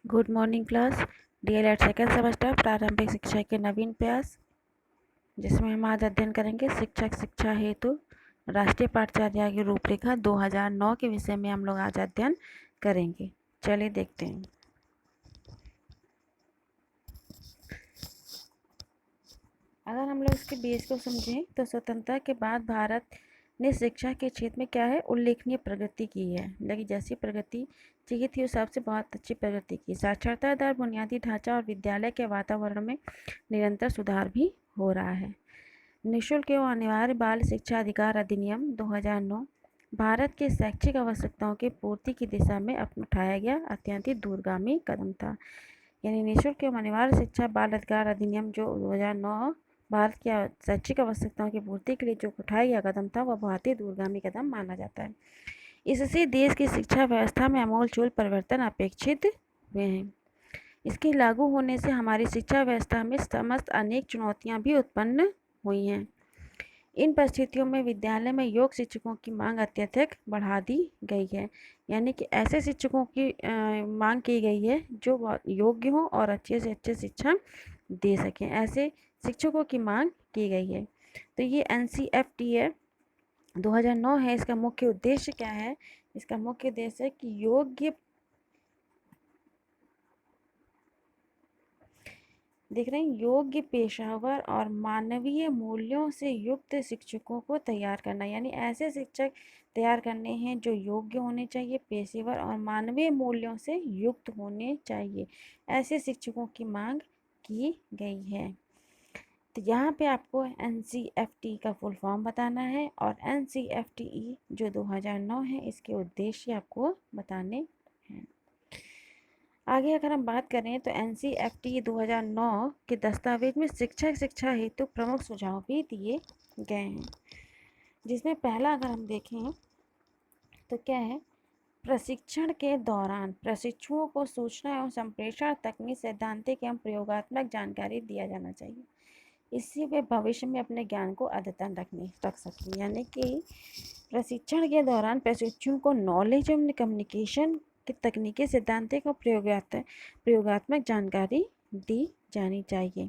Good morning class. DElEd second semester प्रारंभिक शिक्षा के नवीन प्रयास, जिसमें हम आज अध्ययन करेंगे शिक्षक शिक्षा हेतु राष्ट्रीय पाठचर्या की रूपरेखा 2009 के विषय में हम लोग आज अध्ययन करेंगे। चलिए देखते हैं। अगर हम लोग इसके बेस को समझें तो स्वतंत्रता के बाद भारत ने शिक्षा के क्षेत्र में क्या है उल्लेखनीय प्रगति की है। लेकिन जैसी प्रगति चाहिए थी उस हिसाब से बहुत अच्छी प्रगति की। साक्षरता दर, बुनियादी ढांचा और विद्यालय के वातावरण में निरंतर सुधार भी हो रहा है। निःशुल्क एवं अनिवार्य बाल शिक्षा अधिकार अधिनियम 2009 भारत के शैक्षिक आवश्यकताओं की पूर्ति की दिशा में उठाया गया अत्यंत दूरगामी कदम था। यानी निःशुल्क एवं अनिवार्य शिक्षा बाल अधिकार अधिनियम जो 2009 भारत की शैक्षिक आवश्यकताओं की पूर्ति के लिए जो उठाया गया कदम था वह बहुत ही दूरगामी कदम माना जाता है। इससे देश की शिक्षा व्यवस्था में आमूलचूल परिवर्तन अपेक्षित हुए हैं। इसके लागू होने से हमारी शिक्षा व्यवस्था में समस्त अनेक चुनौतियां भी उत्पन्न हुई हैं। इन परिस्थितियों में विद्यालय में योग्य शिक्षकों की मांग अत्यधिक बढ़ा दी गई है। यानी कि ऐसे शिक्षकों की मांग की गई है जो योग्य हों और अच्छे से अच्छे शिक्षा दे सकें। ऐसे शिक्षकों की मांग की गई है। तो ये NCFT है 2009 है। इसका मुख्य उद्देश्य क्या है? इसका मुख्य उद्देश्य है कि योग्य देख रहे हैं योग्य पेशावर और मानवीय मूल्यों से युक्त शिक्षकों को तैयार करना। यानी ऐसे शिक्षक तैयार करने हैं जो योग्य होने चाहिए, पेशेवर और मानवीय मूल्यों से युक्त होने चाहिए। ऐसे शिक्षकों की मांग की गई है। तो यहाँ पे आपको NCFT का फुल फॉर्म बताना है और NCFTE जो 2009 है इसके उद्देश्य आपको बताने हैं। आगे अगर हम बात करें तो NCFT 2009 के दस्तावेज में शिक्षक शिक्षा हेतु प्रमुख सुझाव भी दिए गए हैं, जिसमें पहला अगर हम देखें तो क्या है, प्रशिक्षण के दौरान प्रशिक्षुओं को सूचना एवं संप्रेषण तकनीक, सैद्धांतिक एवं प्रयोगात्मक जानकारी दिया जाना चाहिए। इससे वे भविष्य में अपने ज्ञान को अद्यतन रख सकें। यानी कि प्रशिक्षण के दौरान प्रशिक्षुओं को नॉलेज एवं कम्युनिकेशन की तकनीकी, सिद्धांतिक और प्रयोगात्मक जानकारी दी जानी चाहिए।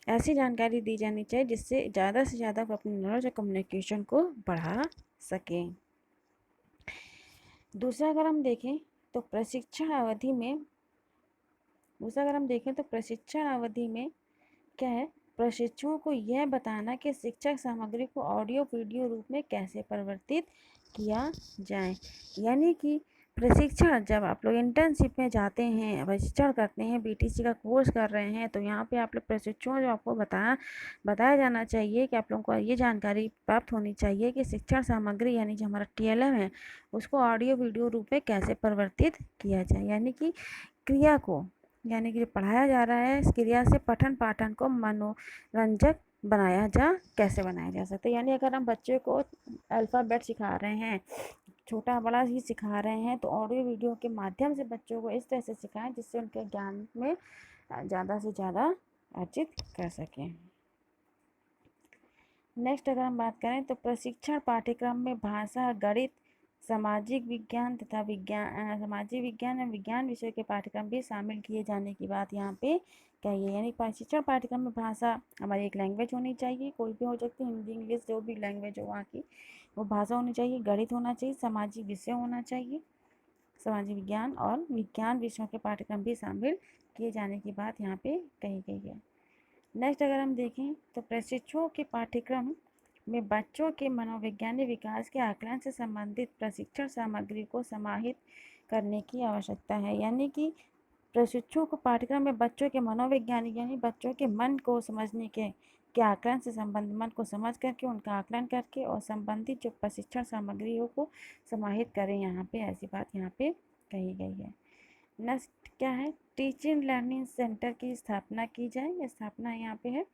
ऐसी जानकारी दी जानी चाहिए जिससे ज़्यादा से ज़्यादा वो अपनी नॉलेज और कम्युनिकेशन को बढ़ा सकें। दूसरा अगर हम देखें तो प्रशिक्षण अवधि में क्या है, प्रशिक्षुओं को यह बताना कि शिक्षक सामग्री को ऑडियो वीडियो रूप में कैसे परिवर्तित किया जाए। यानी कि प्रशिक्षण जब आप लोग इंटर्नशिप में जाते हैं, प्रशिक्षण करते हैं, BTC का कोर्स कर रहे हैं, तो यहाँ पे आप लोग प्रशिक्षुओं जो आपको बताया जाना चाहिए कि आप लोगों को ये जानकारी प्राप्त होनी चाहिए कि शिक्षण सामग्री यानी जो हमारा TLM है उसको ऑडियो वीडियो रूप में कैसे परिवर्तित किया जाए। यानी कि क्रिया को, यानी कि जो पढ़ाया जा रहा है इस क्रिया से पठन पाठन को मनोरंजक कैसे बनाया जा सकता है। यानी अगर हम बच्चे को अल्फ़ाबेट सिखा रहे हैं, छोटा बड़ा ही सिखा रहे हैं, तो ऑडियो वीडियो के माध्यम से बच्चों को इस तरह से सिखाएं जिससे उनके ज्ञान में ज़्यादा से ज़्यादा अर्जित कर सकें। नेक्स्ट अगर हम बात करें तो प्रशिक्षण पाठ्यक्रम में भाषा, गणित, सामाजिक विज्ञान तथा सामाजिक विज्ञान एवं विज्ञान विषय के पाठ्यक्रम भी शामिल किए जाने की बात यहाँ पे कही है। यानी प्रशिक्षण पाठ्यक्रम में भाषा हमारी एक लैंग्वेज होनी चाहिए, कोई भी हो सकती है, हिंदी, इंग्लिश, जो भी लैंग्वेज हो वहाँ की वो भाषा होनी चाहिए। गणित होना चाहिए, सामाजिक विषय होना चाहिए, सामाजिक विज्ञान और विज्ञान विषयों के पाठ्यक्रम भी शामिल किए जाने की बात यहाँ पे कही गई है। नेक्स्ट अगर हम देखें तो प्रशिक्षुओं के पाठ्यक्रम में बच्चों के मनोवैज्ञानिक विकास के आकलन से संबंधित प्रशिक्षण सामग्री को समाहित करने की आवश्यकता है। यानी कि प्रशिक्षुओं को पाठ्यक्रम में बच्चों के मनोवैज्ञानिक यानी बच्चों के मन को समझने के आकलन से संबंधित, मन को समझ करके उनका आकलन करके और संबंधित जो प्रशिक्षण सामग्री हो को समाहित करें। यहाँ पे ऐसी बात यहाँ पे कही गई है। नेक्स्ट क्या है, टीचिंग लर्निंग सेंटर की स्थापना की जाए। स्थापना यहाँ पे है,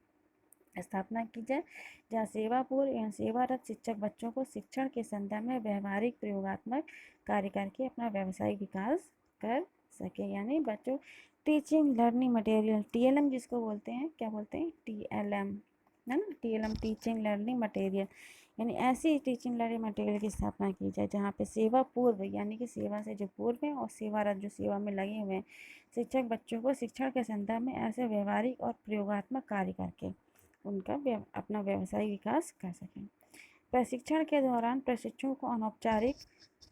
स्थापना की जाए जहाँ सेवापूर्व एवं सेवारत शिक्षक बच्चों को शिक्षण के संदर्भ में व्यवहारिक प्रयोगात्मक कार्य करके अपना व्यावसायिक विकास कर सके। यानी बच्चों टीचिंग लर्निंग मटेरियल TLM जिसको बोलते हैं, क्या बोलते हैं, TLM है ना, TLM टीचिंग लर्निंग मटेरियल। यानी ऐसी टीचिंग लर्निंग मटेरियल की स्थापना की जाए जहाँ पे सेवा पूर्व यानी कि सेवा से जो पूर्व है और सेवारत जो सेवा में लगे हुए हैं शिक्षक बच्चों को शिक्षण के संदर्भ में ऐसे व्यवहारिक और प्रयोगात्मक कार्य करके उनका अपना व्यवसायिक विकास कर सकें। प्रशिक्षण के दौरान प्रशिक्षुओं को अनौपचारिक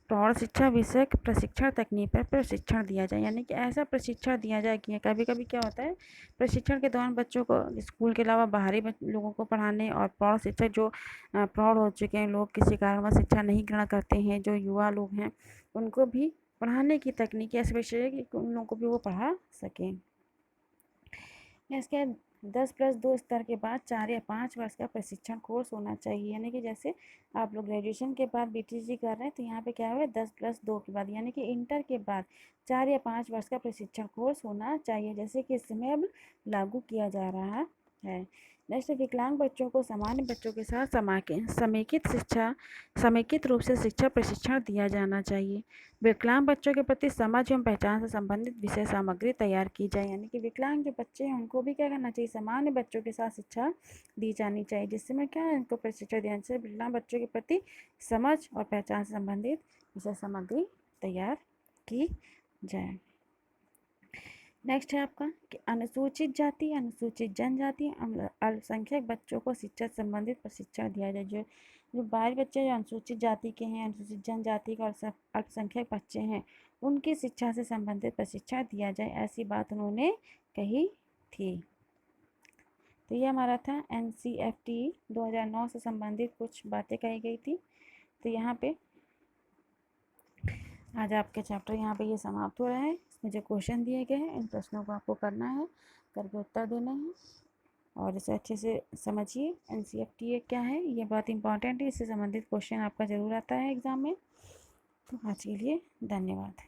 प्रौढ़ शिक्षा विषयक प्रशिक्षण तकनीक पर प्रशिक्षण दिया जाए, यानी कि ऐसा प्रशिक्षण दिया जाए कि कभी कभी क्या होता है प्रशिक्षण के दौरान बच्चों को स्कूल के अलावा बाहरी लोगों को पढ़ाने और प्रौढ़ शिक्षक जो प्रौढ़ हो चुके हैं लोग किसी कारणवश शिक्षा नहीं ग्रहण करते हैं जो युवा लोग हैं उनको भी पढ़ाने की तकनीक ऐसे विषय है कि उन लोगों को भी वो पढ़ा सकें। इसके 10+2 स्तर के बाद 4 या 5 वर्ष का प्रशिक्षण कोर्स होना चाहिए, यानी कि जैसे आप लोग ग्रेजुएशन के बाद बीटीजी कर रहे हैं तो यहाँ पे क्या हुआ 10+2 के बाद यानी कि इंटर के बाद 4 या 5 वर्ष का प्रशिक्षण कोर्स होना चाहिए, जैसे कि इस समय अब लागू किया जा रहा है। नेक्स्ट, विकलांग बच्चों को सामान्य बच्चों के साथ समेकित रूप से शिक्षा प्रशिक्षण दिया जाना चाहिए। विकलांग बच्चों के प्रति समझ एवं पहचान से संबंधित विषय सामग्री तैयार की जाए, यानी कि विकलांग जो बच्चे हैं उनको भी क्या करना चाहिए सामान्य बच्चों के साथ शिक्षा दी जानी चाहिए, जिससे मैं क्या है इनको प्रशिक्षण देना चाहिए विकलांग बच्चों के प्रति समझ और पहचान से संबंधित विषय सामग्री तैयार की जाए। नेक्स्ट है आपका कि अनुसूचित जाति अनुसूचित जनजाति अल्पसंख्यक बच्चों को शिक्षा संबंधित प्रशिक्षण दिया जाए। जो बाहरी बच्चे जो अनुसूचित जाति के हैं अनुसूचित जनजाति के और अल्पसंख्यक बच्चे हैं उनकी शिक्षा से संबंधित प्रशिक्षण दिया जाए, ऐसी बात उन्होंने कही थी। तो ये हमारा था NCFT 2009 से संबंधित कुछ बातें कही गई थी। तो यहाँ पे आज आपके चैप्टर यहाँ पे ये समाप्त हो रहा है। इसमें जो क्वेश्चन दिए गए हैं इन प्रश्नों को आपको करना है, करके उत्तर देना है और इसे अच्छे से समझिए। NCFT क्या है ये बहुत इंपॉर्टेंट है, इससे संबंधित क्वेश्चन आपका ज़रूर आता है एग्ज़ाम में। तो आज के लिए धन्यवाद।